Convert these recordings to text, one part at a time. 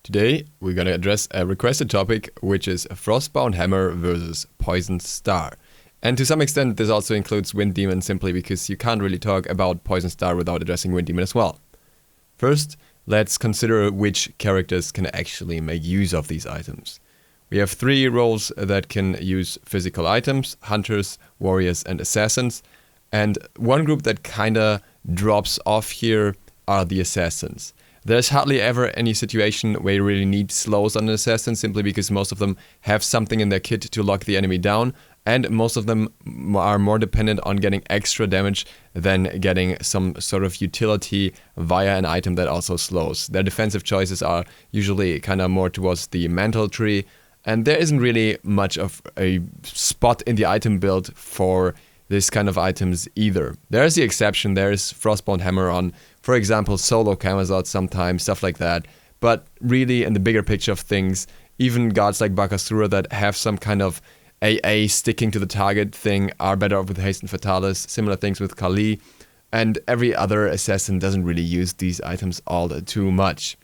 Today, we're gonna address a requested topic, which is Frostbound Hammer versus Poison Star. And to some extent, this also includes Wind Demon simply because you can't really talk about Poison Star without addressing Wind Demon as well. First, let's consider which characters can actually make use of these items. We have three roles that can use physical items: Hunters, Warriors, and Assassins. And one group that kinda drops off here are the Assassins. There's hardly ever any situation where you really need slows on an assassin, simply because most of them have something in their kit to lock the enemy down, and most of them are more dependent on getting extra damage than getting some sort of utility via an item that also slows. Their defensive choices are usually kind of more towards the mantle tree, and there isn't really much of a spot in the item build for this kind of items either. There's the exception, there's Frostbound Hammer on, for example, solo Camelot sometimes, stuff like that. But really, in the bigger picture of things, even gods like Bakasura that have some kind of AA sticking to the target thing are better off with Hasten Fatalis, similar things with Kali, and every other assassin doesn't really use these items all too much.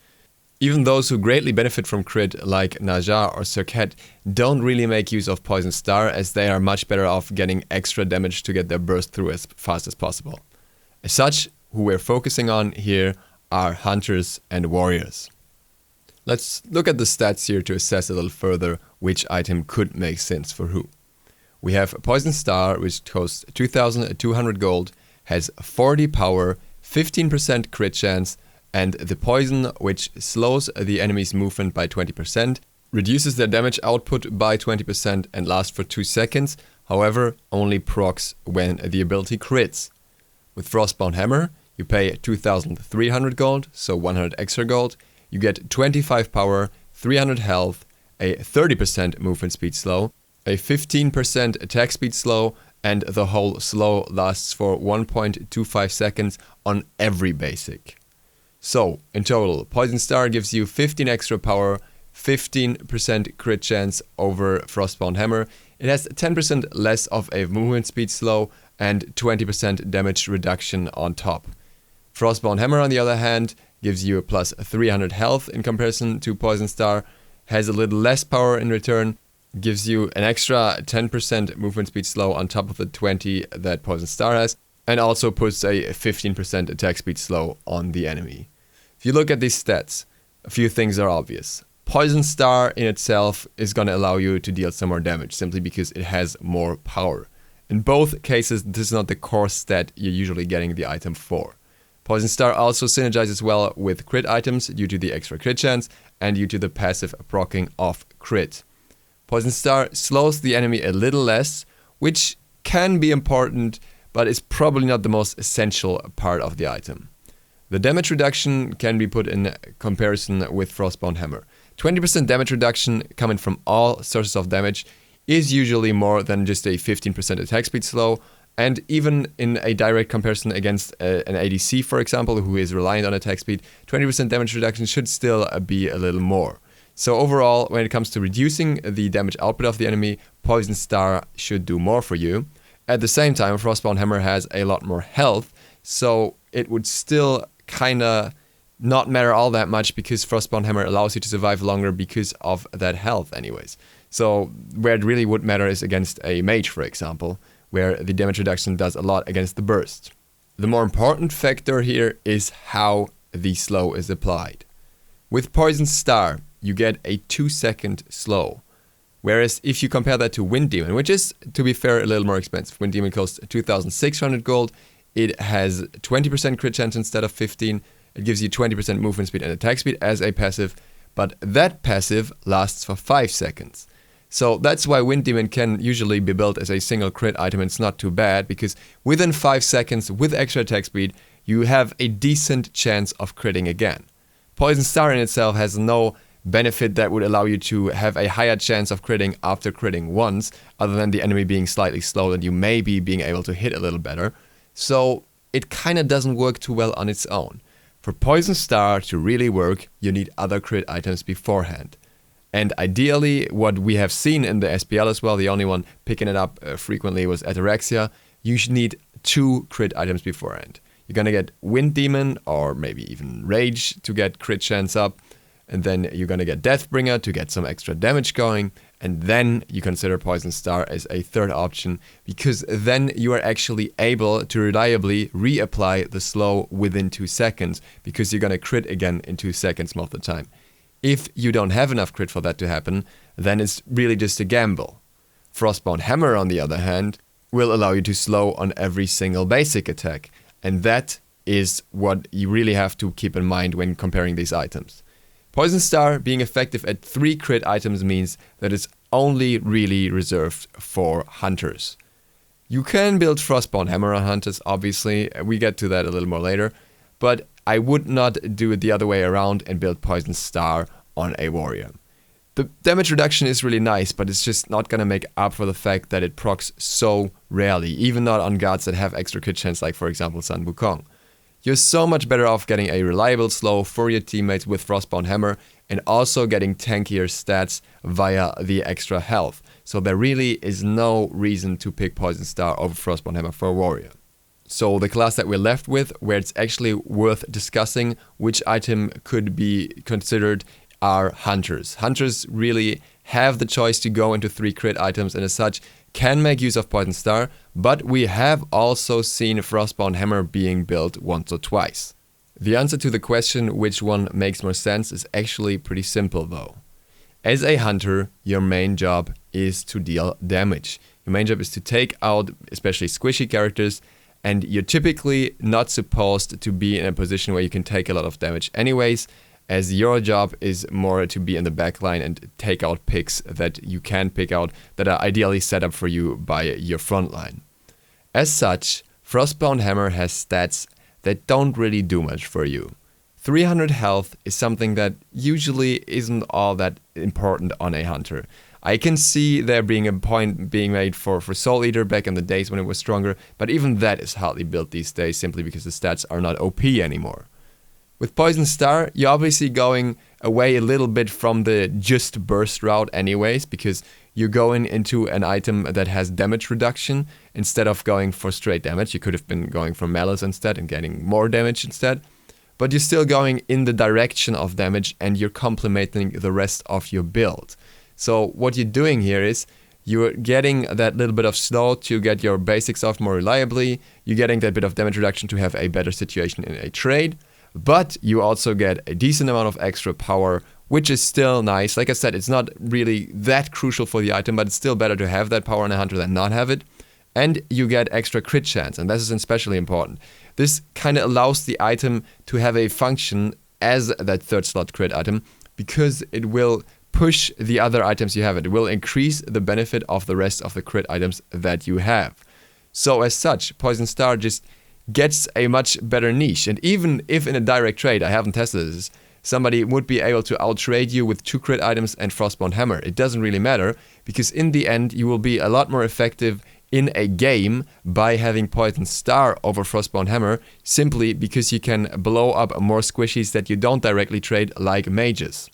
Even those who greatly benefit from crit, like Naja or Serket, don't really make use of Poison Star, as they are much better off getting extra damage to get their burst through as fast as possible. As such, who we're focusing on here are Hunters and Warriors. Let's look at the stats here to assess a little further which item could make sense for who. We have Poison Star, which costs 2,200 gold, has 40 power, 15% crit chance, and the poison, which slows the enemy's movement by 20%, reduces their damage output by 20% and lasts for 2 seconds, however, only procs when the ability crits. With Frostbound Hammer, you pay 2,300 gold, so 100 extra gold, you get 25 power, 300 health, a 30% movement speed slow, a 15% attack speed slow, and the whole slow lasts for 1.25 seconds on every basic. So, in total, Poison Star gives you 15 extra power, 15% crit chance over Frostbound Hammer. It has 10% less of a movement speed slow and 20% damage reduction on top. Frostbound Hammer, on the other hand, gives you a plus 300 health in comparison to Poison Star, has a little less power in return, gives you an extra 10% movement speed slow on top of the 20 that Poison Star has, and also puts a 15% attack speed slow on the enemy. If you look at these stats, a few things are obvious. Poison Star in itself is going to allow you to deal some more damage, simply because it has more power. In both cases, this is not the core stat you're usually getting the item for. Poison Star also synergizes well with crit items due to the extra crit chance and due to the passive proccing of crit. Poison Star slows the enemy a little less, which can be important, but is probably not the most essential part of the item. The damage reduction can be put in comparison with Frostbound Hammer. 20% damage reduction coming from all sources of damage is usually more than just a 15% attack speed slow, and even in a direct comparison against an ADC, for example, who is reliant on attack speed, 20% damage reduction should still be a little more. So overall, when it comes to reducing the damage output of the enemy, Poison Star should do more for you. At the same time, Frostbound Hammer has a lot more health, so it would still kinda not matter all that much, because Frostbound Hammer allows you to survive longer because of that health anyways. So where it really would matter is against a mage, for example, where the damage reduction does a lot against the burst. The more important factor here is how the slow is applied. With Poison Star, you get a 2-second slow, whereas if you compare that to Wind Demon, which is, to be fair, a little more expensive. Wind Demon costs 2,600 gold, it has 20% crit chance instead of 15, it gives you 20% movement speed and attack speed as a passive, but that passive lasts for 5 seconds. So that's why Wind Demon can usually be built as a single crit item, and it's not too bad, because within 5 seconds with extra attack speed, you have a decent chance of critting again. Poison Star in itself has no benefit that would allow you to have a higher chance of critting after critting once, other than the enemy being slightly slow and you maybe being able to hit a little better. So it kinda doesn't work too well on its own. For Poison Star to really work, you need other crit items beforehand. And ideally, what we have seen in the SPL as well, the only one picking it up frequently was Ataraxia, you should need 2 crit items beforehand. You're gonna get Wind Demon, or maybe even Rage, to get crit chance up. and then you're gonna get Deathbringer to get some extra damage going, and then you consider Poison Star as a third option, because then you are actually able to reliably reapply the slow within 2 seconds, because you're gonna crit again in 2 seconds most of the time. If you don't have enough crit for that to happen, then it's really just a gamble. Frostbound Hammer, on the other hand, will allow you to slow on every single basic attack, and that is what you really have to keep in mind when comparing these items. Poison Star being effective at 3 crit items means that it's only really reserved for hunters. You can build Frostbound Hammer on hunters, obviously, we get to that a little more later, but I would not do it the other way around and build Poison Star on a warrior. The damage reduction is really nice, but it's just not gonna make up for the fact that it procs so rarely, even not on guards that have extra crit chance, like for example Sun Wukong. You're so much better off getting a reliable slow for your teammates with Frostbound Hammer and also getting tankier stats via the extra health. So there really is no reason to pick Poison Star over Frostbound Hammer for a warrior. So the class that we're left with, where it's actually worth discussing which item could be considered, are hunters. Hunters really have the choice to go into 3 crit items and as such can make use of Poison Star, but we have also seen Frostbound Hammer being built once or twice. The answer to the question which one makes more sense is actually pretty simple though. As a hunter, your main job is to deal damage. Your main job is to take out especially squishy characters, and you're typically not supposed to be in a position where you can take a lot of damage anyways, as your job is more to be in the backline and take out picks that you can pick out that are ideally set up for you by your frontline. As such, Frostbound Hammer has stats that don't really do much for you. 300 health is something that usually isn't all that important on a hunter. I can see there being a point being made for Soul Eater back in the days when it was stronger, but even that is hardly built these days simply because the stats are not OP anymore. With Poison Star, you're obviously going away a little bit from the just burst route anyways, because you're going into an item that has damage reduction instead of going for straight damage. You could have been going for Malice instead and getting more damage instead. But you're still going in the direction of damage and you're complementing the rest of your build. So what you're doing here is you're getting that little bit of slow to get your basics off more reliably. You're getting that bit of damage reduction to have a better situation in a trade. But you also get a decent amount of extra power, which is still nice. Like I said, it's not really that crucial for the item, but it's still better to have that power on a hunter than not have it. And you get extra crit chance, and this is especially important. This kind of allows the item to have a function as that third slot crit item, because it will push the other items you have. It will increase the benefit of the rest of the crit items that you have. So as such, Poison Star just gets a much better niche, and even if in a direct trade, I haven't tested this, somebody would be able to outtrade you with 2 crit items and Frostbound Hammer. It doesn't really matter, because in the end you will be a lot more effective in a game by having Poison Star over Frostbound Hammer, simply because you can blow up more squishies that you don't directly trade, like mages.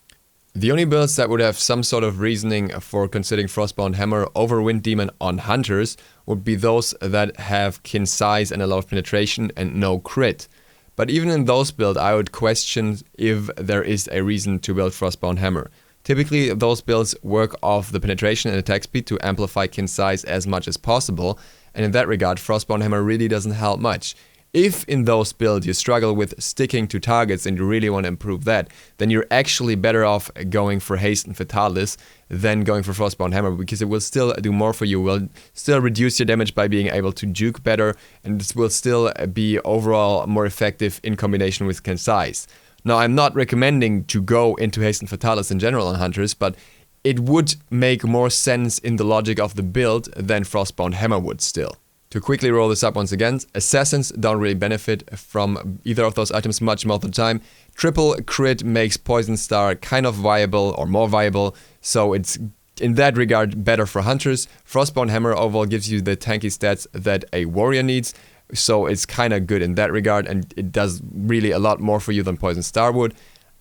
The only builds that would have some sort of reasoning for considering Frostbound Hammer over Wind Demon on hunters would be those that have kin size and a lot of penetration and no crit. But even in those builds, I would question if there is a reason to build Frostbound Hammer. Typically, those builds work off the penetration and attack speed to amplify kin size as much as possible, and in that regard, Frostbound Hammer really doesn't help much. If in those builds you struggle with sticking to targets and you really want to improve that, then you're actually better off going for Haste and Fatalis than going for Frostbound Hammer, because it will still do more for you, will still reduce your damage by being able to juke better, and it will still be overall more effective in combination with kin size. Now, I'm not recommending to go into Haste and Fatalis in general on hunters, but it would make more sense in the logic of the build than Frostbound Hammer would still. To quickly roll this up once again, Assassins don't really benefit from either of those items much most of the time. Triple crit makes Poison Star kind of viable or more viable, so it's in that regard better for hunters. Frostbound Hammer overall gives you the tanky stats that a warrior needs, so it's kind of good in that regard, and it does really a lot more for you than Poison Star would.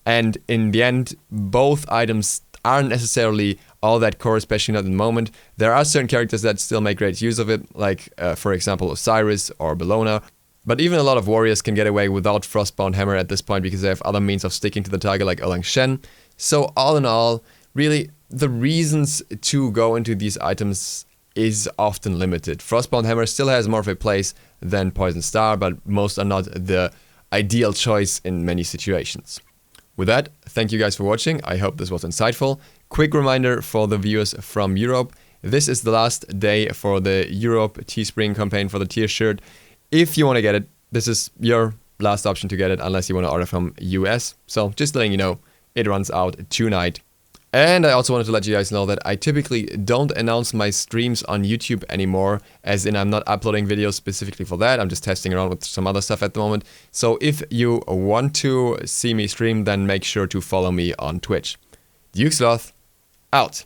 And in the end, both items aren't necessarily all that core, especially not in the moment. There are certain characters that still make great use of it, like for example Osiris or Bellona. But even a lot of warriors can get away without Frostbound Hammer at this point because they have other means of sticking to the target like Erlang Shen. So all in all, really, the reasons to go into these items is often limited. Frostbound Hammer still has more of a place than Poison Star, but most are not the ideal choice in many situations. With that, thank you guys for watching. I hope this was insightful. Quick reminder for the viewers from Europe. This is the last day for the Europe Teespring campaign for the tier shirt. If you want to get it, this is your last option to get it, unless you want to order from US. So just letting you know, it runs out tonight. And I also wanted to let you guys know that I typically don't announce my streams on YouTube anymore, as in I'm not uploading videos specifically for that. I'm just testing around with some other stuff at the moment. So if you want to see me stream, then make sure to follow me on Twitch. SLOTH, out.